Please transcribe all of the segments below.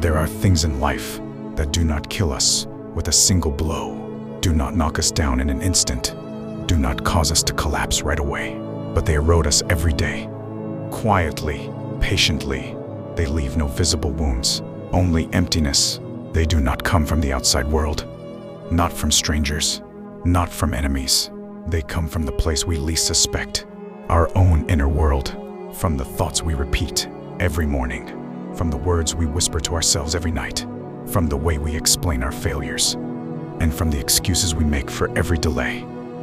There are things in life that do not kill us with a single blow, do not knock us down in an instant, do not cause us to collapse right away, but they erode us every day. Quietly, patiently, they leave no visible wounds, only emptiness. They do not come from the outside world, not from strangers, not from enemies. They come from the place we least suspect, our own inner world, from the thoughts we repeat every morning, from the words we whisper to ourselves every night, from the way we explain our failures, and from the excuses we make for every delay.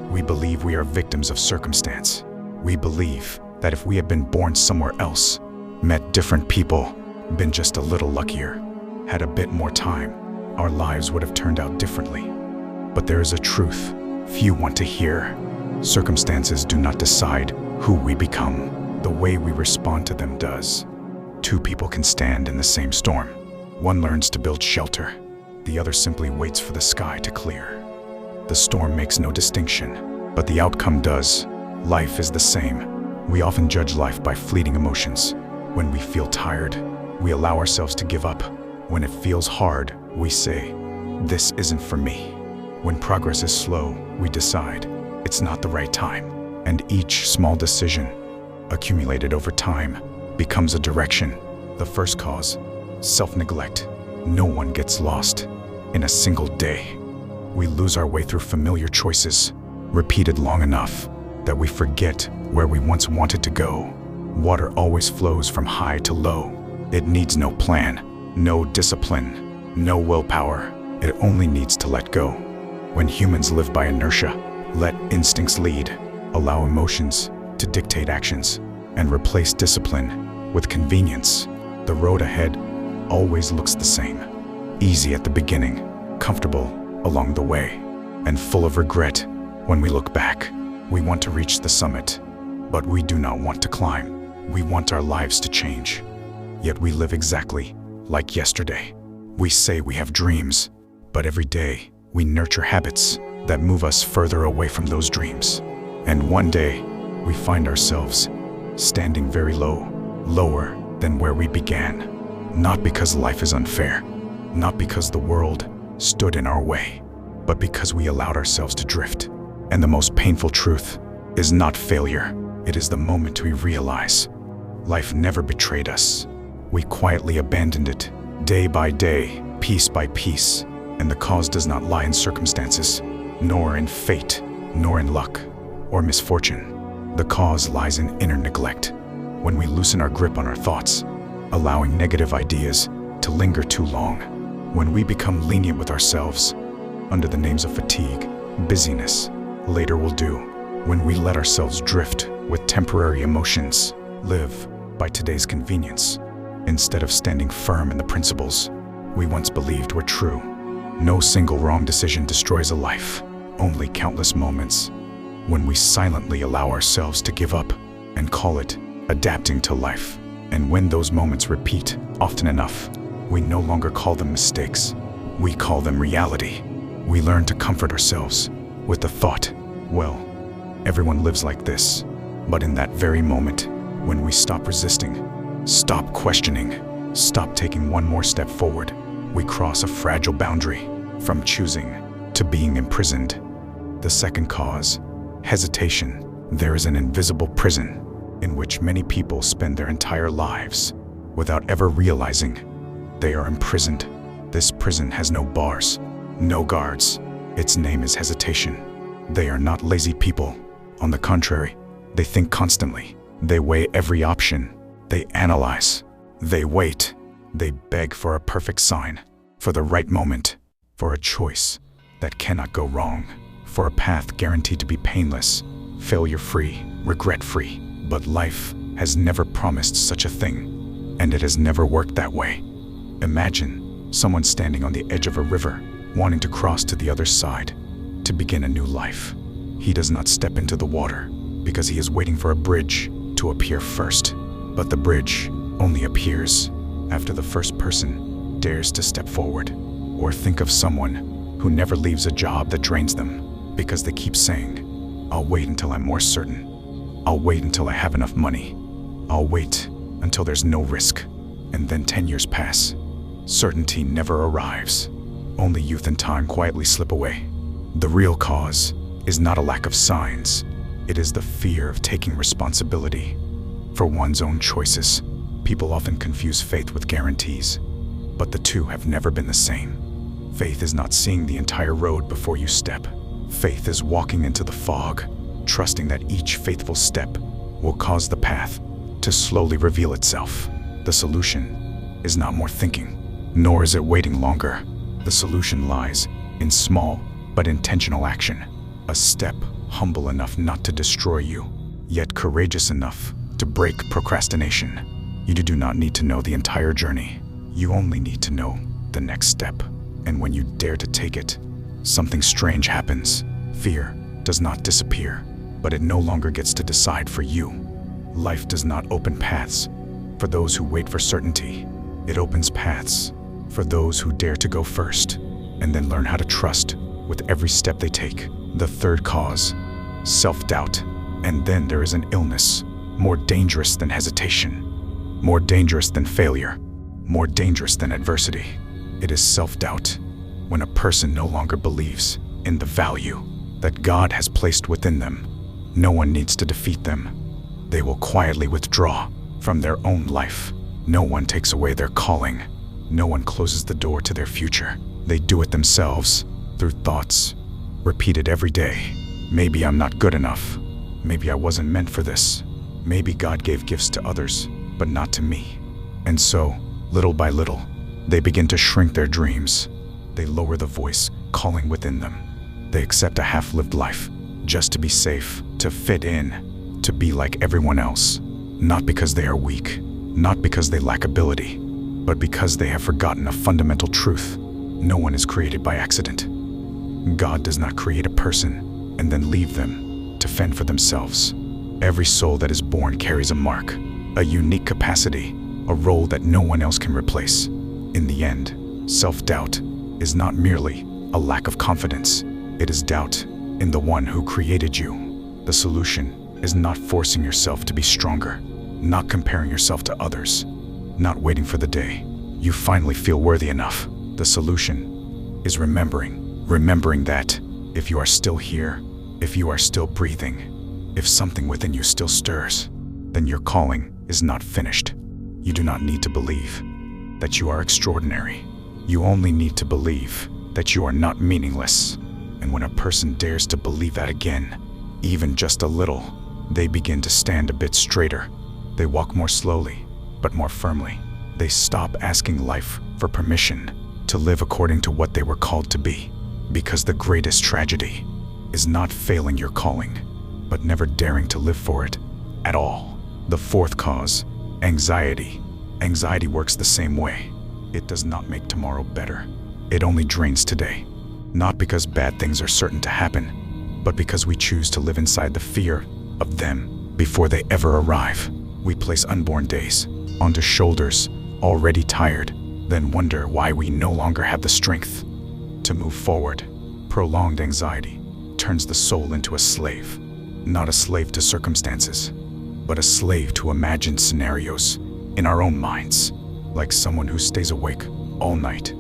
We believe we are victims of circumstance. We believe that if we had been born somewhere else, met different people, been just a little luckier, had a bit more time, our lives would have turned out differently. But there is a truth few want to hear. Circumstances do not decide who we become. The way we respond to them does. Two people can stand in the same storm. One learns to build shelter. The other simply waits for the sky to clear. The storm makes no distinction, but the outcome does. Life is the same. We often judge life by fleeting emotions. When we feel tired, we allow ourselves to give up. When it feels hard, we say, "This isn't for me." When progress is slow, we decide, "It's not the right time." And each small decision, accumulated over time, becomes a direction. The first cause, self-neglect. No one gets lost in a single day. We lose our way through familiar choices, repeated long enough that we forget where we once wanted to go. Water always flows from high to low. It needs no plan, no discipline, no willpower. It only needs to let go. When humans live by inertia, let instincts lead, allow emotions to dictate actions, and replace discipline with convenience, the road ahead always looks the same. Easy at the beginning, comfortable along the way, and full of regret when we look back. We want to reach the summit, but we do not want to climb. We want our lives to change, yet we live exactly like yesterday. We say we have dreams, but every day we nurture habits that move us further away from those dreams. And one day, we find ourselves standing very low, lower than where we began. Not because life is unfair, not because the world stood in our way, but because we allowed ourselves to drift. And the most painful truth is not failure. It is the moment we realize life never betrayed us. We quietly abandoned it, day by day, piece by piece. And the cause does not lie in circumstances, nor in fate, nor in luck, or misfortune. The cause lies in inner neglect. When we loosen our grip on our thoughts, allowing negative ideas to linger too long. When we become lenient with ourselves, under the names of fatigue, busyness, later will do. When we let ourselves drift with temporary emotions, live by today's convenience, instead of standing firm in the principles we once believed were true. No single wrong decision destroys a life, only countless moments when we silently allow ourselves to give up and call it adapting to life. And when those moments repeat often enough, we no longer call them mistakes, we call them reality. We learn to comfort ourselves with the thought, well, everyone lives like this. But in that very moment, when we stop resisting, stop questioning, stop taking one more step forward, we cross a fragile boundary from choosing to being imprisoned. The second cause, hesitation. There is an invisible prison in which many people spend their entire lives without ever realizing they are imprisoned. This prison has no bars, no guards. Its name is hesitation. They are not lazy people. On the contrary, they think constantly. They weigh every option. They analyze. They wait. They beg for a perfect sign, for the right moment, for a choice that cannot go wrong, for a path guaranteed to be painless, failure-free, regret-free. But life has never promised such a thing, and it has never worked that way. Imagine someone standing on the edge of a river, wanting to cross to the other side, to begin a new life. He does not step into the water because he is waiting for a bridge to appear first. But the bridge only appears after the first person dares to step forward. Or think of someone who never leaves a job that drains them because they keep saying, "I'll wait until I'm more certain. I'll wait until I have enough money. I'll wait until there's no risk." And then 10 years pass, Certainty never arrives. Only youth and time quietly slip away. The real cause is not a lack of signs. It is the fear of taking responsibility for one's own choices. People often confuse faith with guarantees, but the two have never been the same. Faith is not seeing the entire road before you step. Faith is walking into the fog, trusting that each faithful step will cause the path to slowly reveal itself. The solution is not more thinking, nor is it waiting longer. The solution lies in small but intentional action. A step humble enough not to destroy you, yet courageous enough to break procrastination. You do not need to know the entire journey. You only need to know the next step. And when you dare to take it, something strange happens. Fear does not disappear, but it no longer gets to decide for you. Life does not open paths for those who wait for certainty. It opens paths for those who dare to go first, and then learn how to trust with every step they take. The third cause, self-doubt. And then there is an illness more dangerous than hesitation, more dangerous than failure, more dangerous than adversity. It is self-doubt. When a person no longer believes in the value that God has placed within them, no one needs to defeat them. They will quietly withdraw from their own life. No one takes away their calling. No one closes the door to their future. They do it themselves through thoughts repeated every day. Maybe I'm not good enough. Maybe I wasn't meant for this. Maybe God gave gifts to others, but not to me. And so, little by little, they begin to shrink their dreams. They lower the voice calling within them. They accept a half-lived life just to be safe, to fit in, to be like everyone else. Not because they are weak, not because they lack ability, but because they have forgotten a fundamental truth. No one is created by accident. God does not create a person and then leave them to fend for themselves. Every soul that is born carries a mark, a unique capacity, a role that no one else can replace. In the end, self-doubt is not merely a lack of confidence. It is doubt in the one who created you. The solution is not forcing yourself to be stronger, not comparing yourself to others, not waiting for the day you finally feel worthy enough. The solution is remembering that if you are still here, if you are still breathing, if something within you still stirs, then your calling is not finished. You do not need to believe that you are extraordinary. You only need to believe that you are not meaningless. And when a person dares to believe that again, even just a little, they begin to stand a bit straighter. They walk more slowly, but more firmly. They stop asking life for permission to live according to what they were called to be. Because the greatest tragedy is not failing your calling, but never daring to live for it at all. The fourth cause, anxiety. Anxiety works the same way. It does not make tomorrow better. It only drains today. Not because bad things are certain to happen, but because we choose to live inside the fear of them before they ever arrive. We place unborn days onto shoulders already tired, then wonder why we no longer have the strength to move forward. Prolonged anxiety turns the soul into a slave, not a slave to circumstances, but a slave to imagined scenarios in our own minds, like someone who stays awake all night,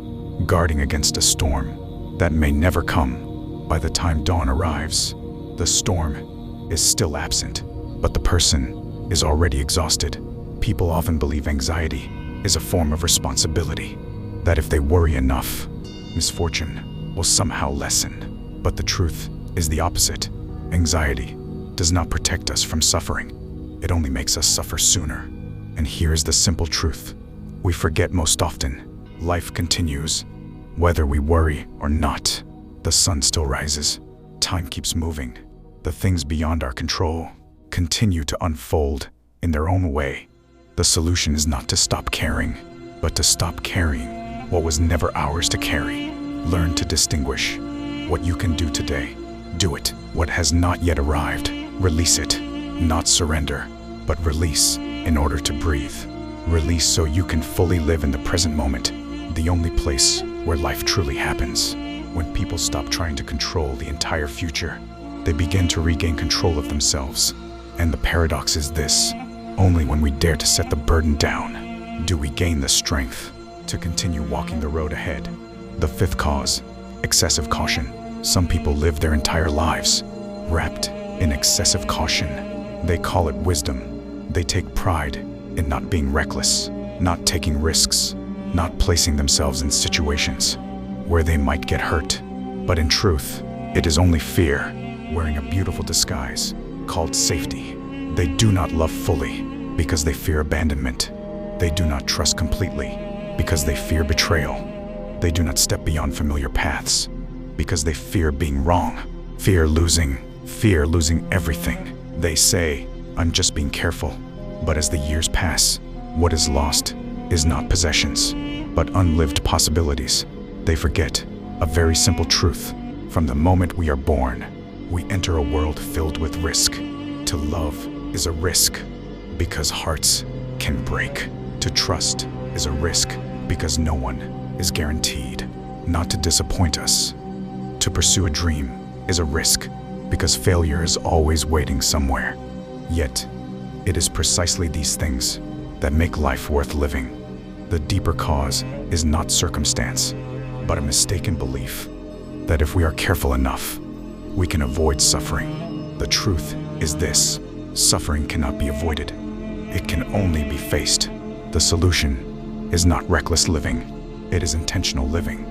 guarding against a storm that may never come. By the time dawn arrives, the storm is still absent, but the person is already exhausted. People often believe anxiety is a form of responsibility, that if they worry enough, misfortune will somehow lessen. But the truth is the opposite. Anxiety does not protect us from suffering. It only makes us suffer sooner. And here's the simple truth. We forget most often. Life continues. Whether we worry or not, the sun still rises. Time keeps moving. The things beyond our control continue to unfold in their own way. The solution is not to stop caring, but to stop carrying what was never ours to carry. Learn to distinguish what you can do today. Do it. What has not yet arrived, release it. Not surrender, but release in order to breathe. Release so you can fully live in the present moment, the only place where life truly happens. When people stop trying to control the entire future, they begin to regain control of themselves. And the paradox is this: only when we dare to set the burden down do we gain the strength to continue walking the road ahead. The fifth cause, excessive caution. Some people live their entire lives wrapped in excessive caution. They call it wisdom. They take pride in not being reckless, not taking risks, not placing themselves in situations where they might get hurt. But in truth, it is only fear wearing a beautiful disguise called safety. They do not love fully because they fear abandonment. They do not trust completely because they fear betrayal. They do not step beyond familiar paths because they fear being wrong, fear losing everything. They say, "I'm just being careful." But as the years pass, what is lost is not possessions, but unlived possibilities. They forget a very simple truth. From the moment we are born, we enter a world filled with risk. To love is a risk because hearts can break. To trust is a risk because no one is guaranteed not to disappoint us. To pursue a dream is a risk because failure is always waiting somewhere. Yet, it is precisely these things that make life worth living. The deeper cause is not circumstance, but a mistaken belief that if we are careful enough, we can avoid suffering. The truth is this: suffering cannot be avoided. It can only be faced. The solution is not reckless living. It is intentional living,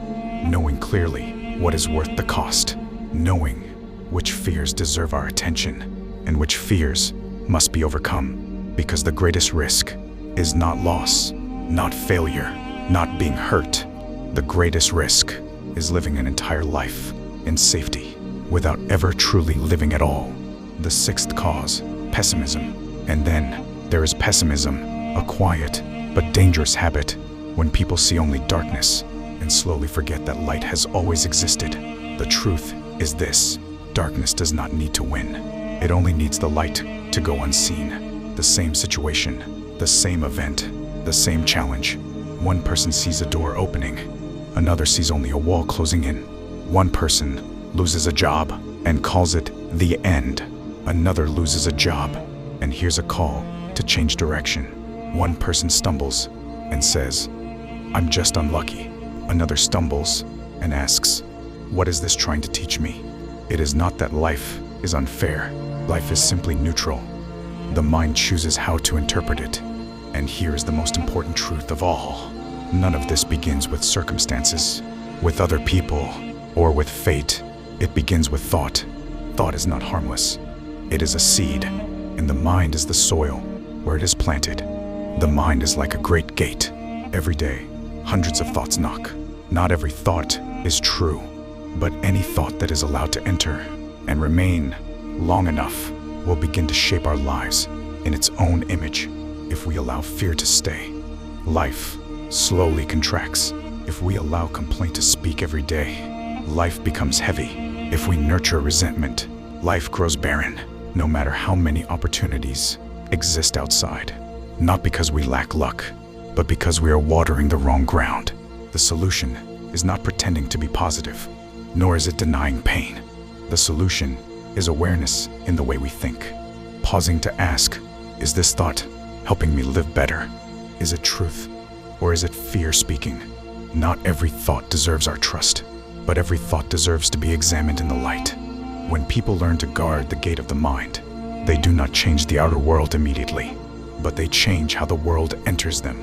knowing clearly what is worth the cost, knowing which fears deserve our attention and which fears must be overcome, because the greatest risk is not loss, not failure, not being hurt. The greatest risk is living an entire life in safety without ever truly living at all. The sixth cause, pessimism. And then there is pessimism, a quiet but dangerous habit when people see only darkness and slowly forget that light has always existed. The truth is this: darkness does not need to win. It only needs the light to go unseen. The same situation, the same event, the same challenge. One person sees a door opening, another sees only a wall closing in. One person loses a job and calls it the end. Another loses a job and hears a call to change direction. One person stumbles and says, "I'm just unlucky." Another stumbles and asks, "What is this trying to teach me?" It is not that life is unfair. Life is simply neutral. The mind chooses how to interpret it. And here is the most important truth of all. None of this begins with circumstances, with other people, or with fate. It begins with thought. Thought is not harmless. It is a seed, and the mind is the soil where it is planted. The mind is like a great gate. Every day, hundreds of thoughts knock. Not every thought is true, but any thought that is allowed to enter and remain long enough will begin to shape our lives in its own image. If we allow fear to stay, life slowly contracts. If we allow complaint to speak every day, life becomes heavy. If we nurture resentment, life grows barren, no matter how many opportunities exist outside. Not because we lack luck, but because we are watering the wrong ground. The solution is not pretending to be positive, nor is it denying pain. The solution is awareness in the way we think. Pausing to ask, is this thought helping me live better? Is it truth, or is it fear speaking? Not every thought deserves our trust, but every thought deserves to be examined in the light. When people learn to guard the gate of the mind, they do not change the outer world immediately, but they change how the world enters them.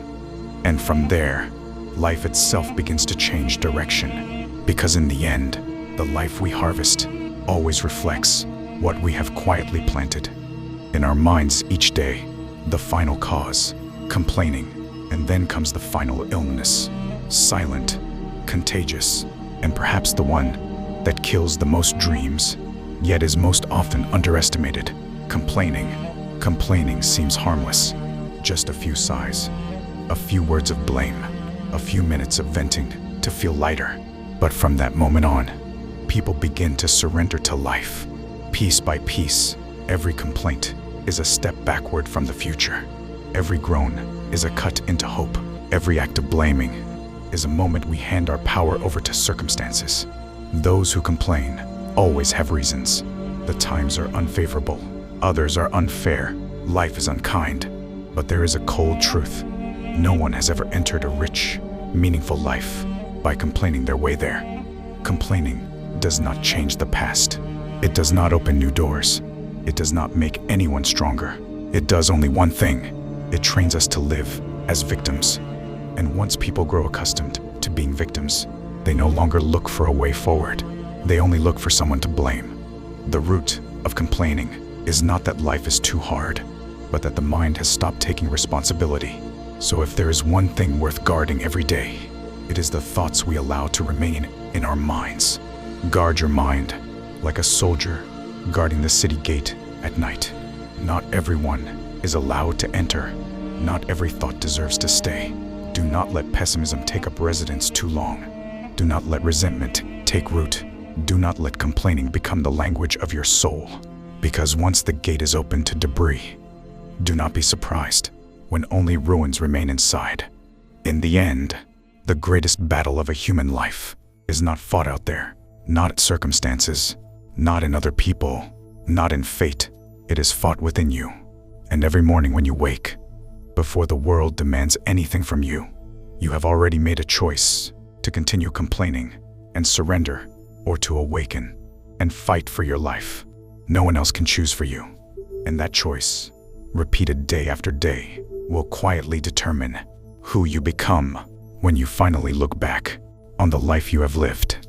And from there, life itself begins to change direction, because in the end, the life we harvest always reflects what we have quietly planted in our minds each day. The final cause, complaining, and then comes the final illness, silent, contagious, and perhaps the one that kills the most dreams, yet is most often underestimated. Complaining. Complaining seems harmless. Just a few sighs, a few words of blame, a few minutes of venting to feel lighter. But from that moment on, people begin to surrender to life. Piece by piece, every complaint is a step backward from the future. Every groan is a cut into hope. Every act of blaming is a moment we hand our power over to circumstances. Those who complain always have reasons. The times are unfavorable. Others are unfair. Life is unkind. But there is a cold truth. No one has ever entered a rich, meaningful life by complaining their way there. Complaining does not change the past. It does not open new doors. It does not make anyone stronger. It does only one thing. It trains us to live as victims. And once people grow accustomed to being victims, they no longer look for a way forward. They only look for someone to blame. The root of complaining is not that life is too hard, but that the mind has stopped taking responsibility. So if there is one thing worth guarding every day, it is the thoughts we allow to remain in our minds. Guard your mind like a soldier guarding the city gate at night. Not everyone is allowed to enter. Not every thought deserves to stay. Do not let pessimism take up residence too long. Do not let resentment take root. Do not let complaining become the language of your soul. Because once the gate is open to debris, do not be surprised when only ruins remain inside. In the end, the greatest battle of a human life is not fought out there, not in circumstances, not in other people, not in fate. It is fought within you. And every morning when you wake, before the world demands anything from you, you have already made a choice to continue complaining and surrender, or to awaken and fight for your life. No one else can choose for you. And that choice, repeated day after day, will quietly determine who you become when you finally look back on the life you have lived.